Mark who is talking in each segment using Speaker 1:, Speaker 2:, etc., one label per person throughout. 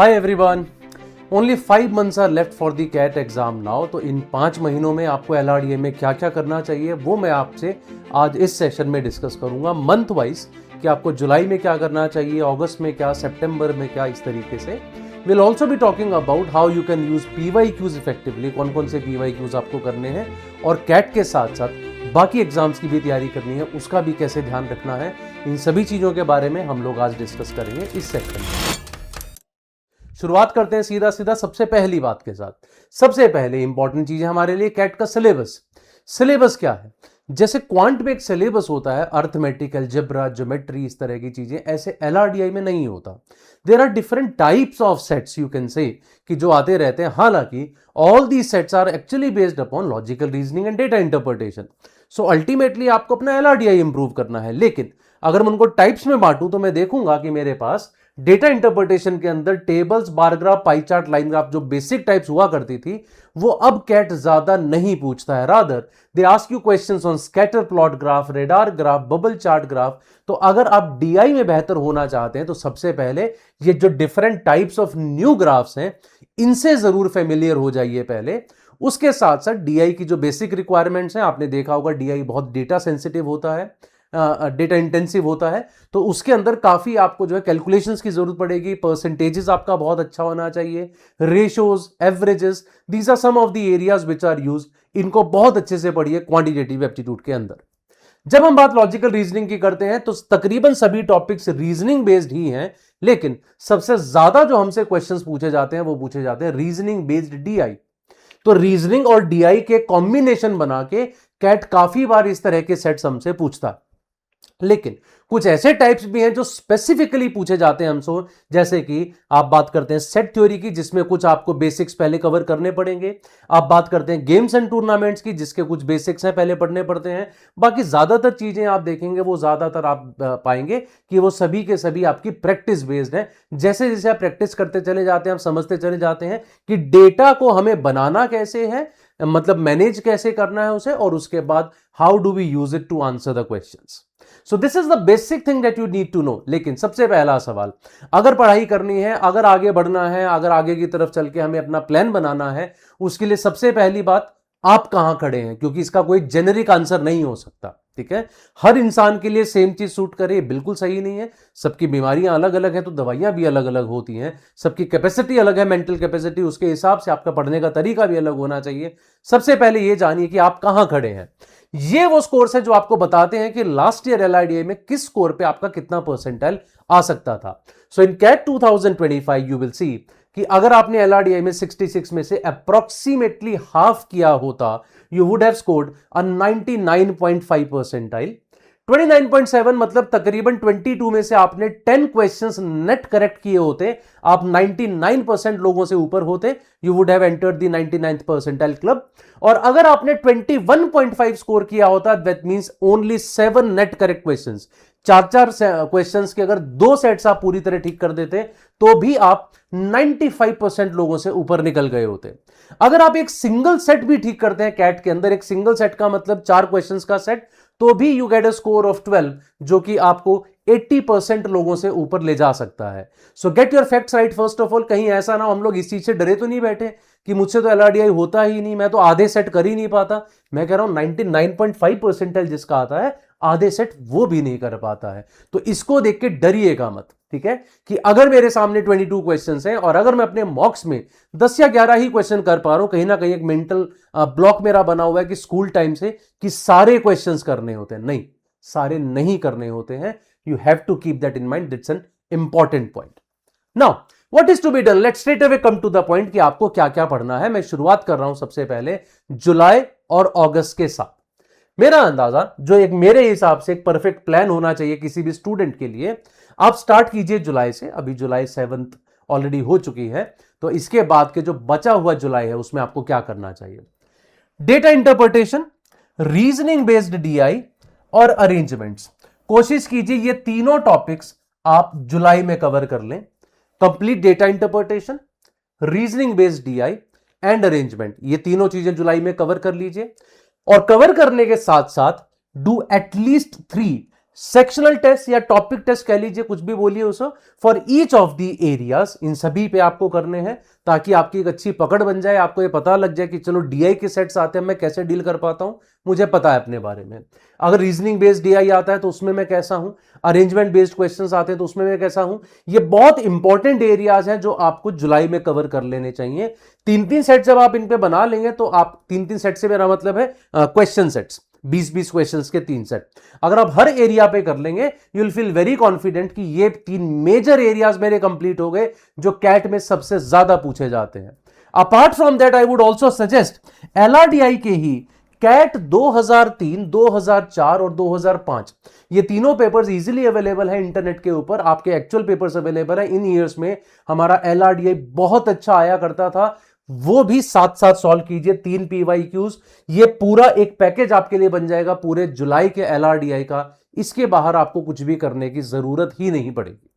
Speaker 1: Hi everyone. Only 5 months are left for the CAT exam now. तो इन 5 महीनों में आपको LRDA में क्या क्या करना चाहिए वो मैं आपसे आज इस सेशन में डिस्कस करूंगा मंथ वाइज कि आपको जुलाई में क्या करना चाहिए, अगस्त में क्या, सितंबर में क्या, इस तरीके से। Will also be talking about how you can use PYQs effectively, कौन कौन से PYQs आपको करने हैं और CAT के साथ साथ बाकी एग्जाम्स की भी तैयारी करनी है, उसका भी कैसे ध्यान रखना है। इन सभी चीज़ों के बारे में हम लोग आज डिस्कस करेंगे इस सेशन में। शुरुआत करते हैं सीधा सीधा सबसे पहली बात के साथ। सबसे पहले इंपॉर्टेंट चीज है हमारे लिए कैट का सिलेबस। सिलेबस क्या है? जैसे क्वांट में एक सिलेबस होता है, अर्थमेटिक, अलजेब्रा, ज्योमेट्री, इस तरह की चीजें, ऐसे LRDI में नहीं होता। There are different types of sets you can say कि जो आते रहते हैं। हालांकि all the sets are actually based upon logical reasoning and data interpretation. So ultimately आपको अपना LRDI इंप्रूव करना है। लेकिन अगर मैं उनको टाइप्स में बांटूं तो मैं देखूंगा कि मेरे पास डेटा इंटरप्रिटेशन के अंदर tables, bar graph, pie chart, line graph, जो बेसिक टाइप्स हुआ करती थी, वो अब कैट ज्यादा नहीं पूछता है। Rather they ask you questions on scatter plot graph, radar graph, bubble chart graph. तो अगर आप DI में बेहतर होना चाहते हैं तो सबसे पहले ये जो different types of new graphs हैं इनसे जरूर फेमिलियर हो जाइए पहले। उसके साथ साथ DI की जो बेसिक रिक्वायरमेंट्स हैं, आपने देखा होगा DI बहुत डेटा सेंसिटिव होता है, डेटा इंटेंसिव होता है, तो उसके अंदर काफी आपको जो है कैलकुलेशंस की जरूरत पड़ेगी। परसेंटेजेस आपका बहुत अच्छा होना चाहिए, ratios, averages, these are some of the areas which are used. इनको बहुत अच्छे से पढ़िए क्वांटिटेटिव एप्टीट्यूड के अंदर। जब हम बात लॉजिकल रीजनिंग की करते हैं तो तकरीबन सभी टॉपिक्स रीजनिंग बेस्ड ही हैं, लेकिन सबसे ज्यादा जो हमसे क्वेश्चंस पूछे जाते हैं वो पूछे जाते हैं रीजनिंग बेस्ड DI। तो रीजनिंग और DI के कॉम्बिनेशन बना के कैट काफी बार इस तरह के सेट्स हमसे पूछता है। लेकिन कुछ ऐसे टाइप्स भी हैं जो स्पेसिफिकली पूछे जाते हैं हमसे, जैसे कि आप बात करते हैं सेट थ्योरी की, जिसमें कुछ आपको बेसिक्स पहले कवर करने पड़ेंगे। आप बात करते हैं गेम्स एंड टूर्नामेंट्स की, जिसके कुछ बेसिक्स हैं पहले पढ़ने पड़ते हैं। बाकी ज्यादातर चीजें आप देखेंगे वो ज्यादातर आप पाएंगे कि वो सभी के सभी आपकी प्रैक्टिस बेस्ड है। जैसे जैसे आप प्रैक्टिस करते चले जाते हैं, आप समझते चले जाते हैं कि डेटा को हमें बनाना कैसे है, मतलब मैनेज कैसे करना है उसे, और उसके बाद how do we use it to answer the questions. So this is the basic thing that you need to know. लेकिन सबसे पहला सवाल, अगर पढ़ाई करनी है, अगर आगे बढ़ना है, अगर आगे की तरफ चल के हमें अपना प्लान बनाना है, उसके लिए सबसे पहली बात, आप कहां खड़े हैं, क्योंकि इसका कोई जेनेरिक आंसर नहीं हो सकता। ठीक है, हर इंसान के लिए सेम चीज सूट करे बिल्कुल सही नहीं है। सबकी बीमारियां अलग अलग हैं तो दवाइयां भी अलग अलग होती हैं। सबकी कैपेसिटी अलग है, मेंटल कैपेसिटी, उसके हिसाब से आपका पढ़ने का तरीका भी अलग होना चाहिए। सबसे पहले ये जानिए कि आप कहां खड़े हैं। ये वो स्कोर्स है जो आपको बताते हैं कि लास्ट ईयर LRDA में किस स्कोर पे आपका कितना परसेंटाइल आ सकता था। सो इन कैट 2025 यू विल सी कि अगर आपने LRDA में 66 में से अप्रोक्सीमेटली हाफ किया होता, you would have scored a 99.5 percentile. 29.7 मतलब तकरीबन 22 में से आपने 10 क्वेश्चंस नेट करेक्ट किए होते, आप 99% लोगों से ऊपर होते, you would have entered the 99th percentile club. और अगर आपने 21.5 स्कोर किया होता, that means only 7 net correct questions, चार क्वेश्चंस के अगर 2 सेट्स आप पूरी तरह ठीक कर देते तो भी आप 95% लोगों से ऊपर निकल गए होते। अगर आप एक सिंगल सेट भी ठीक करते हैं कैट के अंदर, एक सिंगल सेट का मतलब 4 क्वेश्चंस का सेट, तो भी you get a score of 12, जो कि आपको 80% लोगों से ऊपर ले जा सकता है। सो get your facts right first of all. कहीं ऐसा ना हम लोग इस चीज से डरे तो नहीं बैठे कि मुझसे तो LRDI होता ही नहीं, मैं तो आधे सेट कर ही नहीं पाता। मैं कह रहा हूं 99.5 परसेंटाइल जिसका आता है, आधे सेट वो भी नहीं कर पाता है। तो इसको देख के डरिएगा मत। ठीक है, कि अगर मेरे सामने 22 क्वेश्चंस हैं और अगर मैं अपने मॉक्स में 10 या 11 ही क्वेश्चन कर पा रहा हूं, कहीं ना कहीं एक मेंटल ब्लॉक मेरा बना हुआ है कि स्कूल टाइम से कि सारे क्वेश्चंस करने होते हैं। नहीं, सारे नहीं करने होते हैं। You have to keep that in mind, that's an important point. Now what is to be done, let's straight away come to the point कि आपको क्या क्या पढ़ना है। मैं शुरुआत कर रहा हूं सबसे पहले जुलाई और अगस्त के साथ। मेरा अंदाजा, जो एक मेरे हिसाब से एक परफेक्ट प्लान होना चाहिए किसी भी स्टूडेंट के लिए, आप स्टार्ट कीजिए जुलाई से। अभी जुलाई 7 ऑलरेडी हो चुकी है, तो इसके बाद के जो बचा हुआ जुलाई है उसमें आपको क्या करना चाहिए। Data interpretation, reasoning based DI और अरेंजमेंट्स, कोशिश कीजिए ये तीनों टॉपिक्स आप जुलाई में कवर कर लें। Complete data interpretation, reasoning based DI and arrangement, ये तीनों चीजें जुलाई में कवर कर लीजिए। और कवर करने के साथ साथ डू एटलीस्ट 3 सेक्शनल टेस्ट या टॉपिक टेस्ट कह लीजिए, कुछ भी बोलिए उसको, for each of the areas, इन सभी पे आपको करने हैं ताकि आपकी एक अच्छी पकड़ बन जाए, आपको ये पता लग जाए कि चलो डीआई के सेट्स आते हैं मैं कैसे डील कर पाता हूं, मुझे पता है अपने बारे में। अगर रीजनिंग बेस्ड डीआई आता है तो उसमें मैं कैसा हूं, अरेंजमेंट बेस्ड क्वेश्चंस आते हैं तो उसमें मैं कैसा हूं। ये बहुत इंपॉर्टेंट एरियाज हैं जो आपको जुलाई में कवर कर लेने चाहिए। 3-3 सेट जब आप इन पे बना लेंगे तो आप 3-3 सेट से मेरा मतलब है क्वेश्चन सेट्स, 20-20 क्वेश्चंस के 3 सेट, अगर आप हर एरिया पे कर लेंगे you will feel very confident कि ये 3 मेजर एरियाज मेरे कंप्लीट हो गए जो कैट में सबसे ज्यादा पूछे जाते हैं। Apart from that I would also suggest LRDI के ही कैट 2003, 2004 और 2005, ये तीनों पेपर्स इजीली अवेलेबल है इंटरनेट के ऊपर, आपके एक्चुअल पेपर्स अवेलेबल है। इन ईयर्स में हमारा एलआरडीआई बहुत अच्छा आया करता था, वो भी साथ साथ सॉल्व कीजिए 3 पीवाईक्यूज, ये पूरा एक पैकेज आपके लिए बन जाएगा पूरे जुलाई के एलआरडीआई का। इसके बाहर आपको कुछ भी करने की जरूरत ही नहीं पड़ेगी।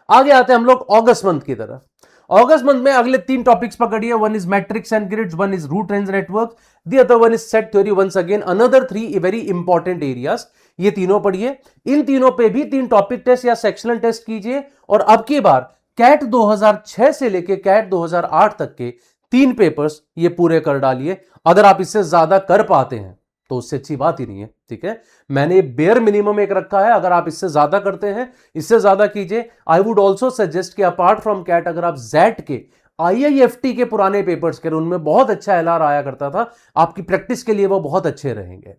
Speaker 1: आगे आते हैं हम लोग अगस्त मंथ की तरफ। अगस्त मंथ में अगले 3 टॉपिक्स पकड़िए, one is matrix and grids, one is route range network, the other one is set theory, once again another 3 very important areas. ये तीनों पढ़िए, इन तीनों पे भी 3 टॉपिक टेस्ट या सेक्शनल टेस्ट कीजिए, और अब की बार कैट 2006 से लेके कैट 2008 तक के 3 पेपर्स ये पूरे कर डालिए। अगर आप इससे ज्यादा कर पाते हैं तो उससे अच्छी बात ही नहीं है, ठीक है। मैंने बेयर मिनिमम एक रखा है, अगर आप इससे ज्यादा करते हैं इससे ज्यादा कीजिए। आई वुड ऑल्सो सजेस्ट कि अपार्ट फ्रॉम कैट अगर आप जैट के आईआईएफटी के पुराने पेपर्स करें, उनमें बहुत अच्छा एलआर आया करता था, आपकी प्रैक्टिस के लिए वो बहुत अच्छे रहेंगे।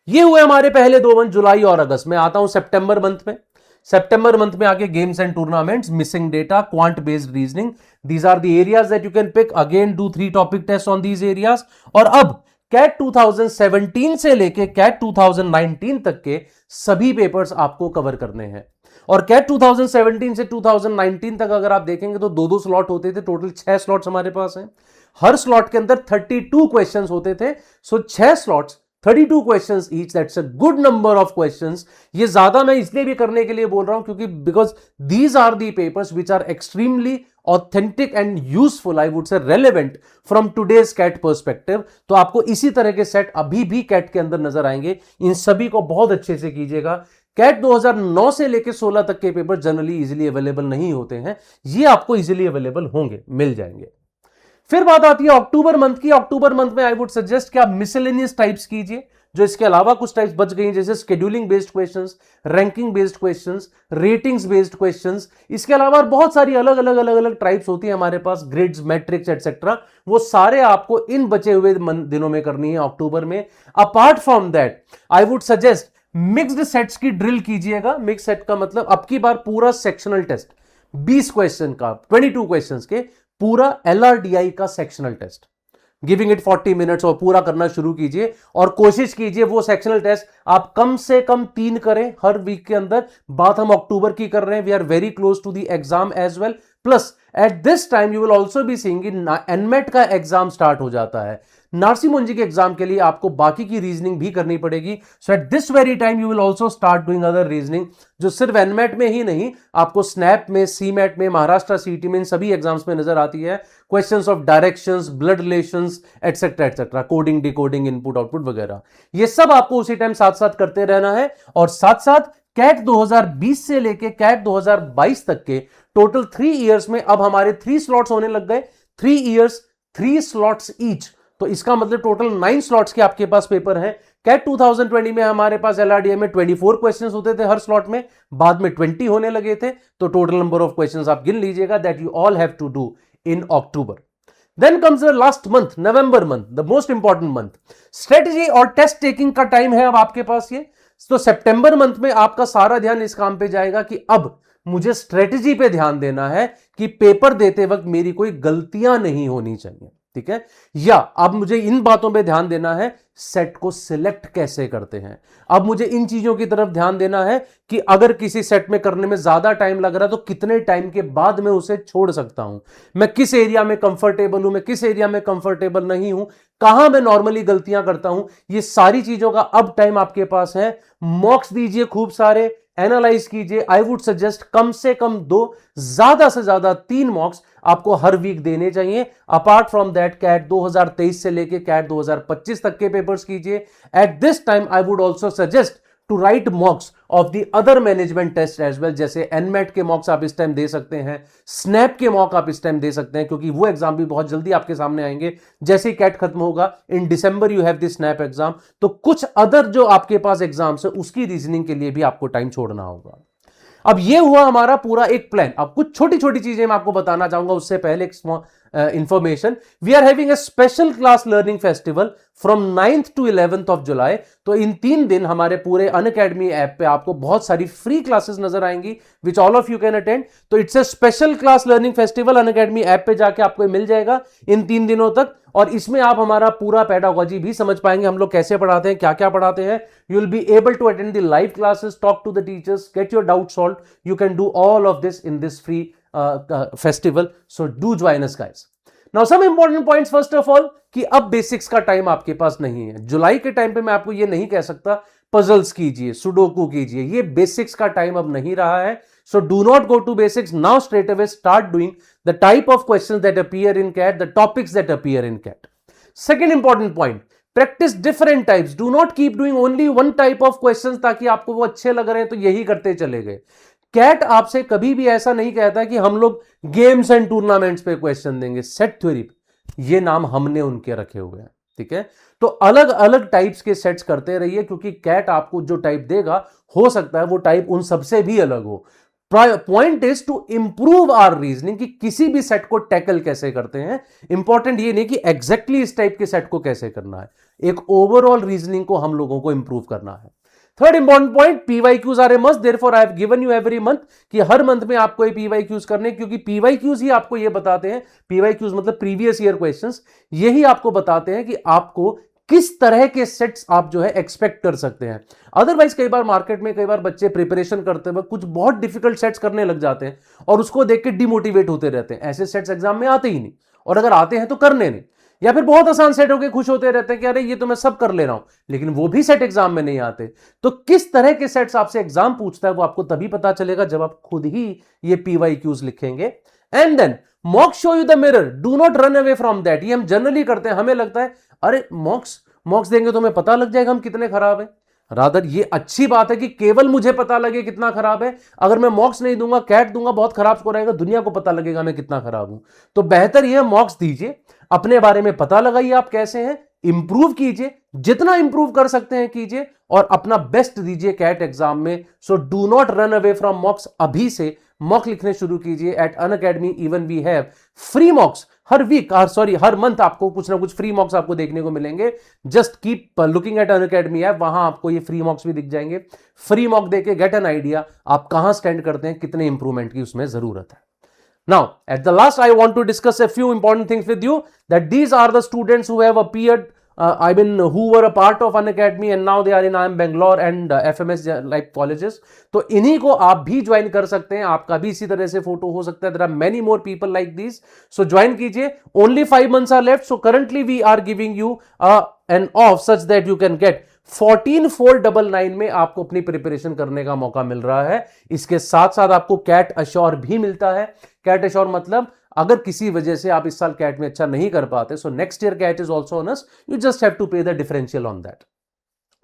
Speaker 1: ये हुए हमारे पहले 2 मंथ, जुलाई और अगस्त में। आता हूं सितंबर मंथ में। सितंबर मंथ में आके games and tournaments, missing data, quant based reasoning, these are the areas that you can pick. Again do 3 topic test on these areas. और अब कैट 2017 से लेके कैट 2019 तक के सभी पेपर्स आपको कवर करने हैं। और कैट 2017 से 2019 तक अगर आप देखेंगे तो 2-2 स्लॉट होते थे, टोटल 6 स्लॉट्स हमारे पास हैं। हर स्लॉट के अंदर 32 क्वेश्चंस होते थे, सो 6 slots 32 questions each, that's a good number of questions. ये ज्यादा मैं इसलिए भी करने के लिए बोल रहा हूं क्योंकि because these are the papers which are extremely authentic and useful, I would say relevant from today's CAT perspective. तो आपको इसी तरह के सेट अभी भी कैट के अंदर नजर आएंगे, इन सभी को बहुत अच्छे से कीजिएगा। कैट 2009 से लेकर 16 तक के पेपर जनरली इजीली अवेलेबल नहीं होते हैं, ये आपको इजीली अवेलेबल होंगे, मिल जाएंगे। फिर बात आती है अक्टूबर मंथ की। अक्टूबर मंथ में आई वुड सजेस्ट कि आप मिसलेनियस टाइप्स कीजिए, जो इसके अलावा कुछ टाइप्स बच गई हैं, जैसे scheduling based questions, ranking based questions, ratings based questions. इसके अलावा बहुत सारी अलग अलग टाइप्स होती है हमारे पास, ग्रिड्स, मैट्रिक्स एटसेट्रा, वो सारे आपको इन बचे हुए दिनों में करनी है अक्टूबर में। Apart from that I would suggest mixed sets की ड्रिल कीजिएगा। मिक्स सेट का मतलब अब की बार पूरा सेक्शनल टेस्ट 20 क्वेश्चन का, 22 क्वेश्चंस के पूरा एलआरडीआई का sectional test, giving it 40 minutes, और पूरा करना शुरू कीजिए। और कोशिश कीजिए वो सेक्शनल टेस्ट आप कम से कम 3 करें हर वीक के अंदर। बात हम अक्टूबर की कर रहे हैं, we are very close to the exam as well. Plus at this time you will also be seeing NMAT का एग्जाम स्टार्ट हो जाता है। नार्सी मुंजी के एग्जाम के लिए आपको बाकी की रीजनिंग भी करनी पड़ेगी। So at this very time you will also start doing other reasoning, जो सिर्फ एनमेट में ही नहीं, आपको स्नैप में, सीमेट में, महाराष्ट्र सीटी में, इन सभी एग्जाम्स में नजर आती है। Questions of directions, blood relations etcetera etcetera, coding, decoding, input output वगैरह, ये सब आपको उसी टाइम साथ साथ करते रहना है। और साथ साथ कैट 2020 से लेके कैट 2022 तक के टोटल 3 इयर्स में अब हमारे 3 स्लॉट्स होने लग गए। 3 इयर्स 3 स्लॉट्स ईच, तो इसका मतलब टोटल 9 स्लॉट्स के आपके पास पेपर हैं। कैट 2020 में हमारे पास एलआरडीआई में 24 क्वेश्चंस होते थे हर स्लॉट में, बाद में 20 होने लगे थे। तो टोटल नंबर ऑफ क्वेश्चंस आप गिन लीजिएगा that you all have to do in October. Then comes the last month, November month, the most important month. Strategy और टेस्ट टेकिंग का टाइम है अब आपके पास ये। तो सितंबर मंथ में आपका सारा ध्यान इस काम पे जाएगा कि अब मुझे स्ट्रेटजी पे ध्यान देना है कि पेपर देते वक्त मेरी कोई गलतियां नहीं होनी चाहिए, ठीक है। या अब मुझे इन बातों पे ध्यान देना है, सेट को सिलेक्ट कैसे करते हैं। अब मुझे इन चीजों की तरफ ध्यान देना है कि अगर किसी सेट में करने में ज्यादा टाइम लग रहा है तो कितने टाइम के बाद मैं उसे छोड़ सकता हूं, मैं किस एरिया में कंफर्टेबल हूं, मैं किस एरिया में कंफर्टेबल नहीं हूं, कहां मैं नॉर्मली गलतियां करता हूं। ये सारी चीजों का अब टाइम आपके पास है। मॉक्स दीजिए खूब सारे, एनालाइज कीजिए। आई वुड सजेस्ट कम से कम 2, ज्यादा से ज्यादा 3 मॉक्स आपको हर वीक देने चाहिए। अपार्ट फ्रॉम दैट कैट 2023 से लेके कैट 2025 तक के पेपर्स कीजिए। At this time I would also suggest to write mocks of the other management test as well, जैसे एनमेट के मॉक्स आप इस टाइम दे सकते हैं, स्नैप के मॉक आप इस टाइम दे सकते हैं, क्योंकि वो एग्जाम भी बहुत जल्दी आपके सामने आएंगे। जैसे ही कैट खत्म होगा in December you have the SNAP exam, तो कुछ अदर जो आपके पास एग्जाम्स है उसकी रीजनिंग के लिए भी आपको टाइम छोड़ना होगा। अब ये हुआ हमारा पूरा एक प्लान। अब कुछ छोटी छोटी चीजें मैं आपको बताना चाहूंगा, उससे पहले एक information, we are having a special class learning festival from 9th to 11th of July. तो इन 3 दिन हमारे पूरे अनअकैडमी ऐप पे आपको बहुत सारी फ्री क्लासेस नजर आएंगी which all of you can attend. तो it's a special class learning festival, Unacademy app पे जाके आपको मिल जाएगा इन 3 दिनों तक, और इसमें आप हमारा पूरा पेडागोजी भी समझ पाएंगे, हम लोग कैसे पढ़ाते हैं, क्या क्या पढ़ाते हैं। You will be able to attend the live classes, talk to the teachers, get your doubt solve. You can do all of this in this free festival, so do join us guys. Now some important points, first of all कि अब basics का time आपके पास नहीं है। जुलाई के time पे मैं आपको ये नहीं कह सकता पजल्स कीजिए, सुडोकू कीजिए, ये बेसिक्स का टाइम अब नहीं रहा है। So do not go to basics now, straight away start doing the type of questions that appear in CAT, the topics that appear in CAT. Second important point, practice different types. Do not keep doing only one type of questions ताकि आपको वो अच्छे लग रहे हैं तो यही करते चले गए। कैट आपसे कभी भी ऐसा नहीं कहता कि हम लोग गेम्स एंड टूर्नामेंट्स पे क्वेश्चन देंगे। सेट थ्योरी, ये नाम हमने उनके रखे हुए हैं, ठीक है। तो अलग अलग टाइप्स के सेट्स करते रहिए, क्योंकि कैट आपको जो टाइप देगा हो सकता है वो टाइप उन सबसे भी अलग हो। Point is to improve our reasoning, कि किसी भी सेट को टैकल कैसे करते हैं। इंपॉर्टेंट ये नहीं कि एग्जैक्टली इस टाइप के सेट को कैसे करना है, एक ओवरऑल रीजनिंग को हम लोगों को इंप्रूव करना है। Third important point, PYQs are a must, therefore I have given you every month कि हर मंथ में आपको ये पीवाईक्यूज करने, क्योंकि पीवाईक्यूज ही आपको ये बताते हैं, पीवाईक्यूज मतलब प्रीवियस ईयर क्वेश्चंस, यही आपको बताते हैं कि आपको किस तरह के सेट्स आप जो है एक्सपेक्ट कर सकते हैं। अदरवाइज कई बार मार्केट में कई बार बच्चे प्रिपरेशन करते हुए कुछ बहुत डिफिकल्ट सेट्स करने लग जाते हैं और उसको देख के डिमोटिवेट होते रहते हैं। ऐसे सेट्स एग्जाम में आते ही नहीं, और अगर आते हैं तो करने नहीं, या फिर बहुत आसान सेट होके खुश होते रहते हैं कि अरे ये तो मैं सब कर ले रहा हूं, लेकिन वो भी सेट एग्जाम में नहीं आते। तो किस तरह के सेट्स आपसे एग्जाम पूछता है वो आपको तभी पता चलेगा जब आप खुद ही ये पीवाईक्यूज लिखेंगे। And then mocks show you the mirror, do not run away from that. ये हम जनरली करते हैं, हमें लगता है अरे मॉक्स देंगे तो हमें पता लग जाएगा हम कितने खराब हैं। रादर ये अच्छी बात है कि केवल मुझे पता लगे कितना खराब है। अगर मैं मॉक्स नहीं दूंगा, कैट दूंगा, बहुत खराब स्कोर आएगा, दुनिया को पता लगेगा मैं कितना खराब हूं। तो बेहतर यह मॉक्स दीजिए, अपने बारे में पता लगाइए आप कैसे हैं, इंप्रूव कीजिए, जितना इंप्रूव कर सकते हैं कीजिए, और अपना बेस्ट दीजिए कैट एग्जाम में। So do not run away from mocks, अभी से मॉक लिखने शुरू कीजिए at Unacademy. Even we have free mocks हर वीक, हर मंथ आपको कुछ ना कुछ फ्री मॉक्स आपको देखने को मिलेंगे। Just keep looking at Unacademy app, वहां आपको ये फ्री मॉक्स भी दिख जाएंगे। फ्री मॉक देके गेट एन आइडिया आप कहां स्टैंड करते हैं, कितने इंप्रूवमेंट की उसमें जरूरत है। Now, at the last, I want to discuss a few important things with you, that these are the students who have appeared, who were a part of Unacademy and now they are in IIM Bangalore and FMS like colleges. तो इन्हीं को आप भी join कर सकते हैं, आपका भी इसी तरह से फोटो हो सकता है। There are many more people like these. So join कीजिए। Only 5 months are left. So currently we are giving you an off such that you can get 14,499 में आपको अपनी प्रिपरेशन करने का मौका मिल रहा है। इसके साथ साथ आपको कैट अश्योर भी मिलता है। कैट अश्योर मतलब अगर किसी वजह से आप इस साल कैट में अच्छा नहीं कर पाते, so next year CAT is also on us, you just have to pay the differential on that.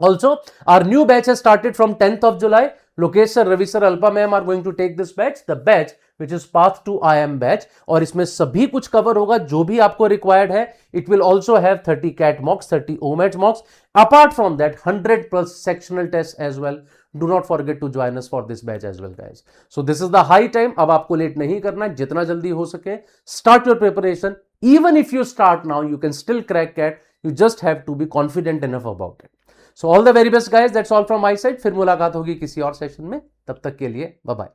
Speaker 1: Also, our new batch has started from 10th of July. Lokesh sir, Ravi sir, Alpa ma'am are going to take this batch, the batch which is Path to IIM batch, और इसमें सभी कुछ cover होगा जो भी आपको required है। It will also have 30 CAT mocks, 30 OMAT mocks. Apart from that, 100 plus sectional tests as well. Do not forget to join us for this batch as well, guys. So this is the high time. अब आपको late नहीं करना है, जितना जल्दी हो सके start your preparation. Even if you start now, you can still crack CAT. You just have to be confident enough about it. So all the very best guys, that's all from my side. फिर मुलाकात होगी किसी और session में, तब तक के लिए बाय बाय।